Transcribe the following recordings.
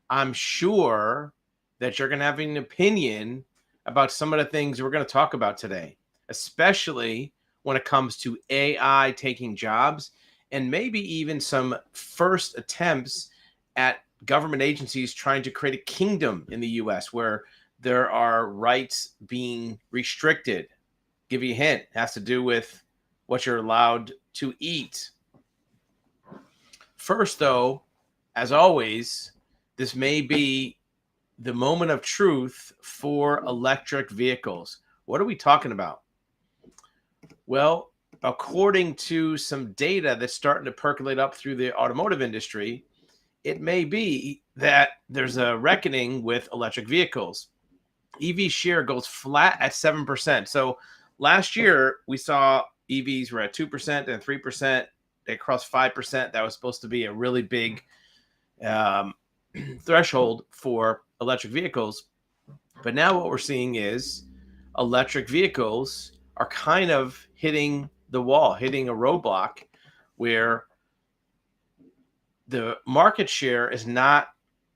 I'm sure that you're going to have an opinion about some of the things we're going to talk about today, especially when it comes to AI taking jobs and maybe even some first attempts at government agencies trying to create a kingdom in the US where there are rights being restricted. Give you a hint, it has to do with what you're allowed to eat. First, though, as always, this may be the moment of truth for electric vehicles. What are we talking about? Well, according to some data that's starting to percolate up through the automotive industry, it may be that there's a reckoning with electric vehicles. EV share goes flat at 7%. So last year, we saw EVs were at 2% and 3%. They crossed 5%. That was supposed to be a really big threshold for electric vehicles. But now what we're seeing is electric vehicles are kind of hitting the wall, hitting a roadblock where the market share is not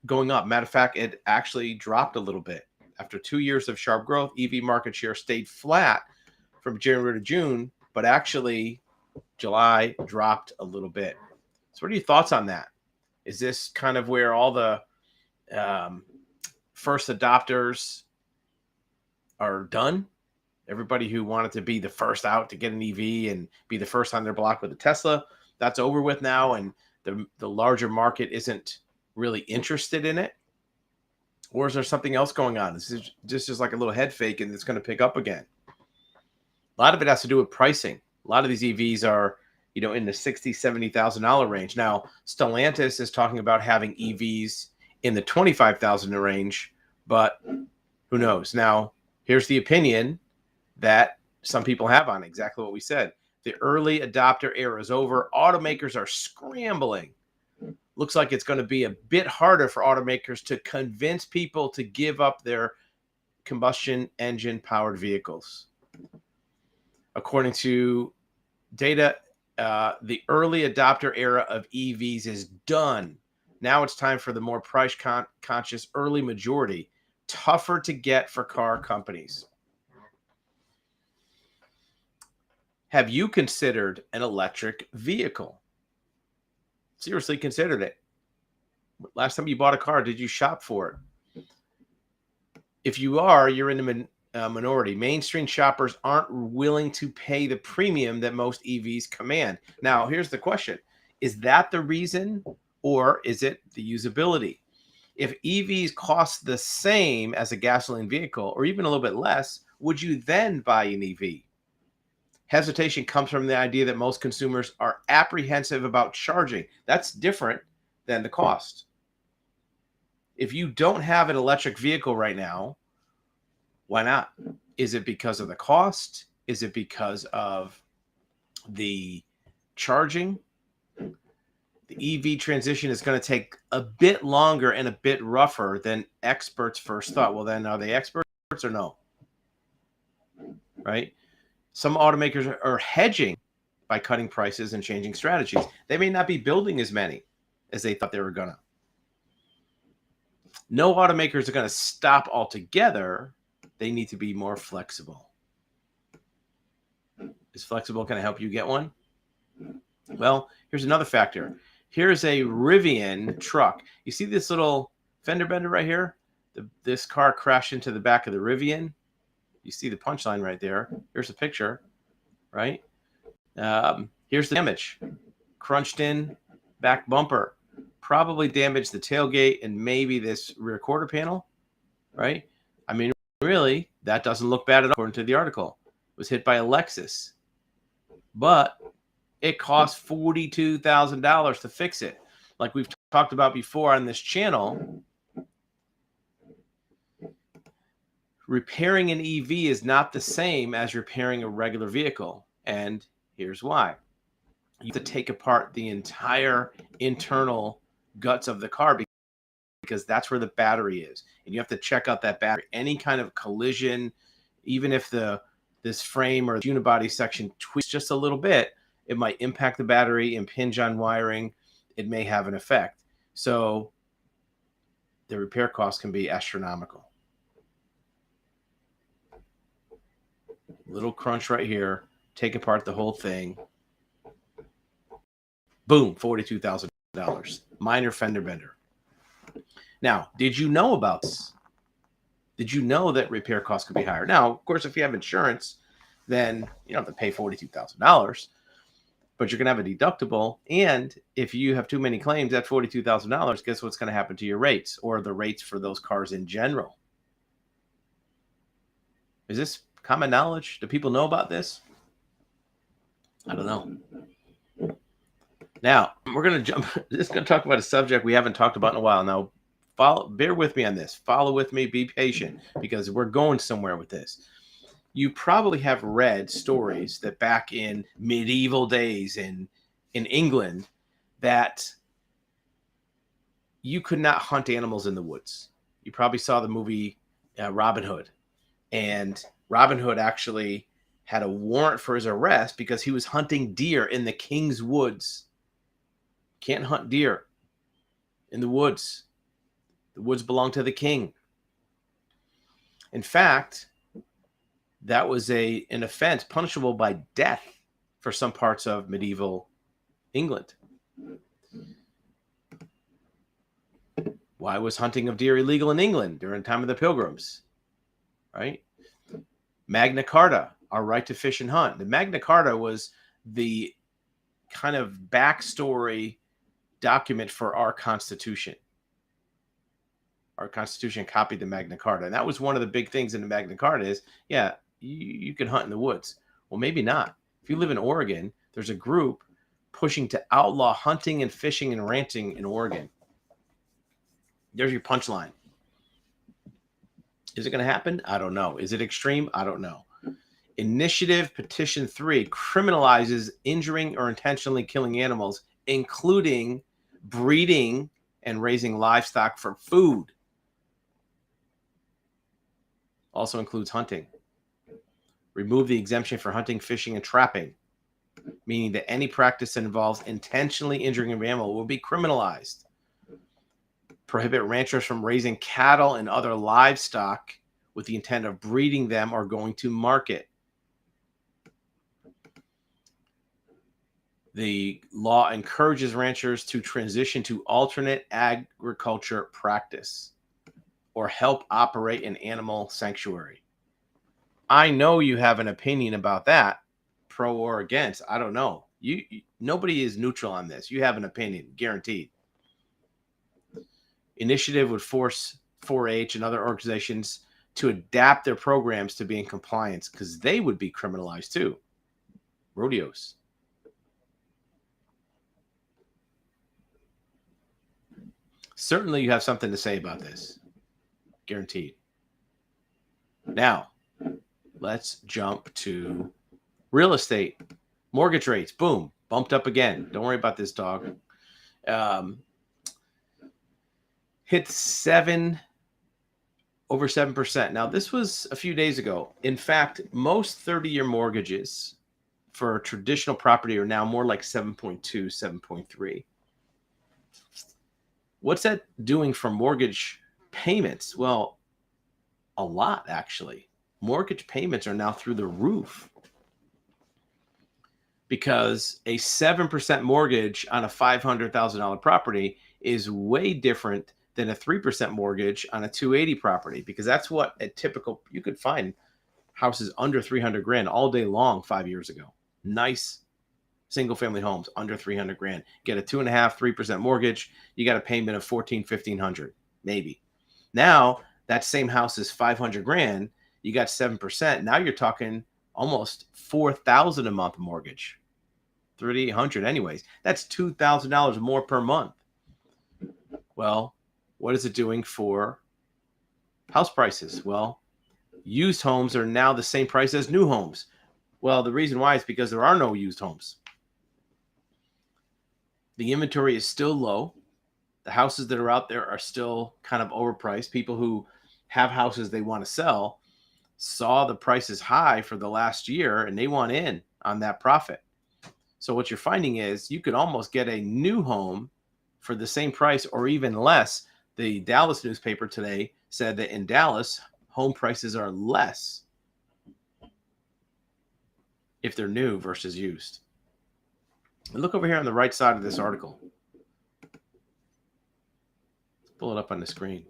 going up. Matter of fact, it actually dropped a little bit. After 2 years of sharp growth, EV market share stayed flat from January to June, but actually July dropped a little bit. So what are your thoughts on that? Is this kind of where all the first adopters are done? Everybody who wanted to be the first out to get an EV and be the first on their block with a Tesla, that's over with now, and the larger market isn't really interested in it? Or is there something else going on? This is just like a little head fake and it's going to pick up again. A lot of it has to do with pricing. A lot of these EVs are, in the $60,000, $70,000 range. Now, Stellantis is talking about having EVs in the $25,000 range, but who knows? Now, here's the opinion that some people have on exactly what we said. The early adopter era is over. Automakers are scrambling. Looks like it's going to be a bit harder for automakers to convince people to give up their combustion engine powered vehicles. According to data, the early adopter era of EVs is done. Now it's time for the more price conscious early majority. Tougher to get for car companies. Have you considered an electric vehicle? Seriously considered it? Last time you bought a car, did you shop for it? If you are, you're in the minority. Mainstream shoppers aren't willing to pay the premium that most EVs command. Now, here's the question. Is that the reason, or is it the usability? If EVs cost the same as a gasoline vehicle, or even a little bit less, would you then buy an EV? Hesitation comes from the idea that most consumers are apprehensive about charging. That's different than the cost. If you don't have an electric vehicle right now, why not? Is it because of the cost? Is it because of the charging? The EV transition is going to take a bit longer and a bit rougher than experts first thought. Well, then are they experts or no? Right? Some automakers are hedging by cutting prices and changing strategies. They may not be building as many as they thought they were going to. No automakers are going to stop altogether. They need to be more flexible. Is flexible going to help you get one? Well, here's another factor. Here's a Rivian truck. You see this little fender bender right here? This car crashed into the back of the Rivian. You see the punchline right there. Here's a picture, right? Here's the damage. Crunched in back bumper. Probably damaged the tailgate and maybe this rear quarter panel, right? I mean, really, that doesn't look bad at all, according to the article. It was hit by a Lexus. But it cost $42,000 to fix it. Like we've talked about before on this channel, repairing an EV is not the same as repairing a regular vehicle. And here's why. You have to take apart the entire internal guts of the car because that's where the battery is. And you have to check out that battery. Any kind of collision, even if this frame or the unibody section tweaks just a little bit, it might impact the battery, impinge on wiring. It may have an effect. So the repair costs can be astronomical. Little crunch right here. Take apart the whole thing. Boom, $42,000. Minor fender bender. Now, did you know about this? Did you know that repair costs could be higher? Now, of course, if you have insurance, then you don't have to pay $42,000, but you're going to have a deductible. And if you have too many claims at $42,000, guess what's going to happen to your rates or the rates for those cars in general? Is this common knowledge? Do people know about this? I don't know. Now, we're going to just going to talk about a subject we haven't talked about in a while. Now, bear with me on this. Follow with me. Be patient because we're going somewhere with this. You probably have read stories that back in medieval days in England that you could not hunt animals in the woods. You probably saw the movie Robin Hood. And Robin Hood actually had a warrant for his arrest because he was hunting deer in the king's woods. Can't hunt deer in the woods. The woods belong to the king. In fact, that was an offense punishable by death for some parts of medieval England. Why was hunting of deer illegal in England during the time of the Pilgrims? Right? Magna Carta, our right to fish and hunt. The Magna Carta was the kind of backstory document for our Constitution. Our Constitution copied the Magna Carta. And that was one of the big things in the Magna Carta is, yeah, you can hunt in the woods. Well, maybe not. If you live in Oregon, there's a group pushing to outlaw hunting and fishing and ranching in Oregon. There's your punchline. Is it going to happen? I don't know. Is it extreme? I don't know. Initiative Petition 3 criminalizes injuring or intentionally killing animals, including breeding and raising livestock for food. Also includes hunting. Remove the exemption for hunting, fishing, and trapping, meaning that any practice that involves intentionally injuring an animal will be criminalized. Prohibit ranchers from raising cattle and other livestock with the intent of breeding them or going to market. The law encourages ranchers to transition to alternate agriculture practice or help operate an animal sanctuary. I know you have an opinion about that, pro or against. I don't know. Nobody is neutral on this. You have an opinion, guaranteed. Initiative would force 4-H and other organizations to adapt their programs to be in compliance because they would be criminalized too. Rodeos. Certainly you have something to say about this. Guaranteed. Now, let's jump to real estate. Mortgage rates, boom, bumped up again. Don't worry about this, dog. Hit over 7%. Now, this was a few days ago. In fact, most 30-year mortgages for traditional property are now more like 7.2, 7.3. What's that doing for mortgage payments? Well, a lot, actually. Mortgage payments are now through the roof because a 7% mortgage on a $500,000 property is way different than a 3% mortgage on a 280 property, because that's what a typical, you could find houses under 300 grand all day long 5 years ago. Nice single family homes under 300 grand. Get a 2.5%, 3% mortgage. You got a payment of 1,400, maybe. Now that same house is 500 grand. You got 7%. Now you're talking almost 4,000 a month mortgage. 3,800 anyways. That's $2,000 more per month. Well, what is it doing for house prices? Well, used homes are now the same price as new homes. Well, the reason why is because there are no used homes. The inventory is still low. The houses that are out there are still kind of overpriced. People who have houses they want to sell saw the prices high for the last year and they want in on that profit. So what you're finding is you could almost get a new home for the same price or even less the Dallas newspaper today said that in Dallas, home prices are less if they're new versus used. And look over here on the right side of this article. Let's pull it up on the screen.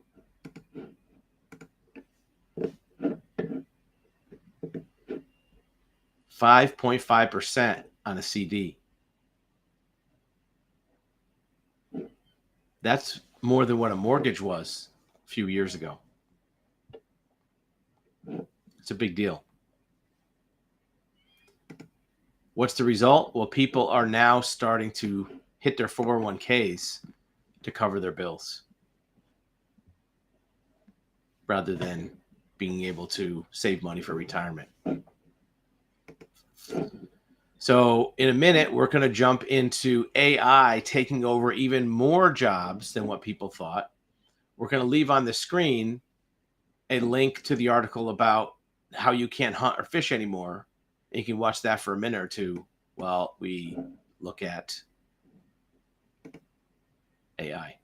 $5.5% on a CD. That's more than what a mortgage was a few years ago. It's a big deal. What's the result? Well, people are now starting to hit their 401ks to cover their bills rather than being able to save money for retirement. So in a minute, we're going to jump into AI taking over even more jobs than what people thought. We're going to leave on the screen a link to the article about how you can't hunt or fish anymore. And you can watch that for a minute or two while we look at AI.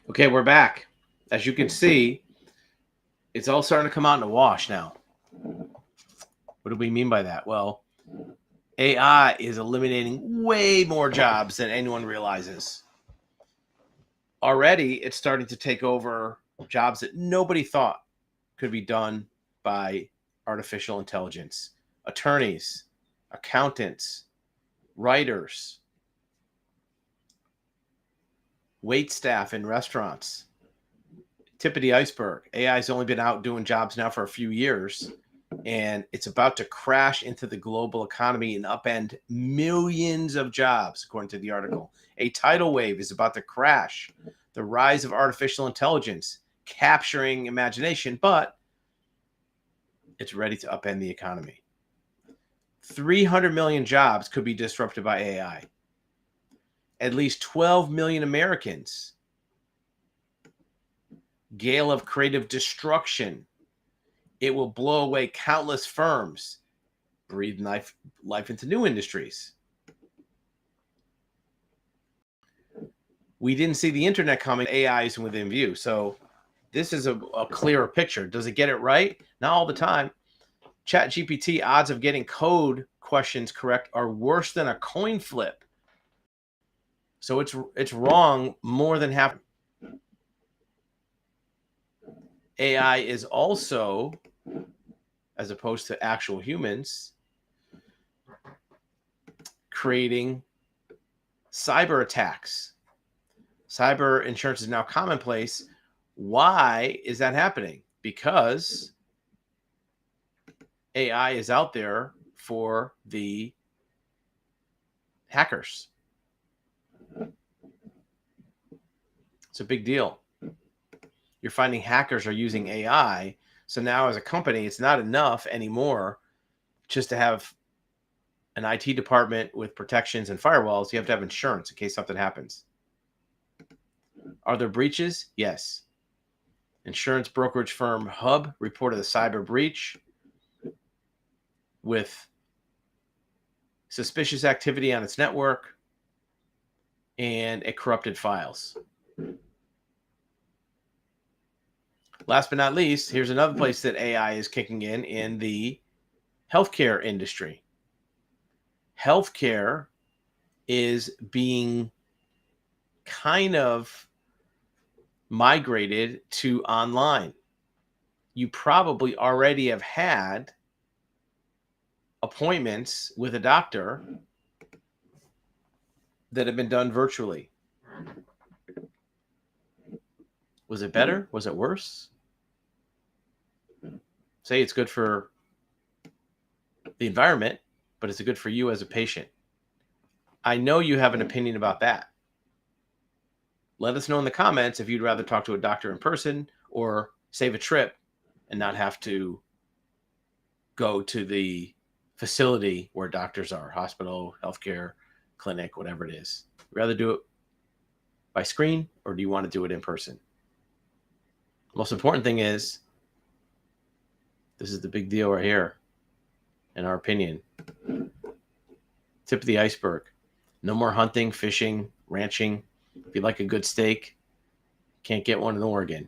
Okay, we're back. As you can see, it's all starting to come out in the wash now. What do we mean by that? Well, AI is eliminating way more jobs than anyone realizes. Already, it's starting to take over jobs that nobody thought could be done by artificial intelligence. Attorneys, accountants, writers, wait staff in restaurants. Tip of the iceberg. AI's only been out doing jobs now for a few years, and it's about to crash into the global economy and upend millions of jobs, according to the article. A tidal wave is about to crash. The rise of artificial intelligence capturing imagination, but it's ready to upend the economy. 300 million jobs could be disrupted by AI. At least 12 million Americans. Gale of creative destruction. It will blow away countless firms, breathe life into new industries. We didn't see the internet coming. AI is within view. So this is a clearer picture. Does it get it right? Not all the time. ChatGPT odds of getting code questions correct are worse than a coin flip. So it's wrong more than half. AI is also, as opposed to actual humans, creating cyber attacks. Cyber insurance is now commonplace. Why is that happening? Because AI is out there for the hackers. It's a big deal. You're finding hackers are using AI. So now as a company, it's not enough anymore just to have an IT department with protections and firewalls. You have to have insurance in case something happens. Are there breaches? Yes. Insurance brokerage firm Hub reported a cyber breach with suspicious activity on its network, and it corrupted files. Last but not least, here's another place that AI is kicking in the healthcare industry. Healthcare is being kind of migrated to online. You probably already have had appointments with a doctor that have been done virtually. Was it better? Was it worse? Say it's good for the environment, but is it good for you as a patient? I know you have an opinion about that. Let us know in the comments if you'd rather talk to a doctor in person or save a trip and not have to go to the facility where doctors are, hospital, healthcare, clinic, whatever it is. Rather do it by screen, or do you want to do it in person? Most important thing is, this is the big deal right here, in our opinion. Tip of the iceberg. No more hunting, fishing, ranching. If you like a good steak, can't get one in Oregon.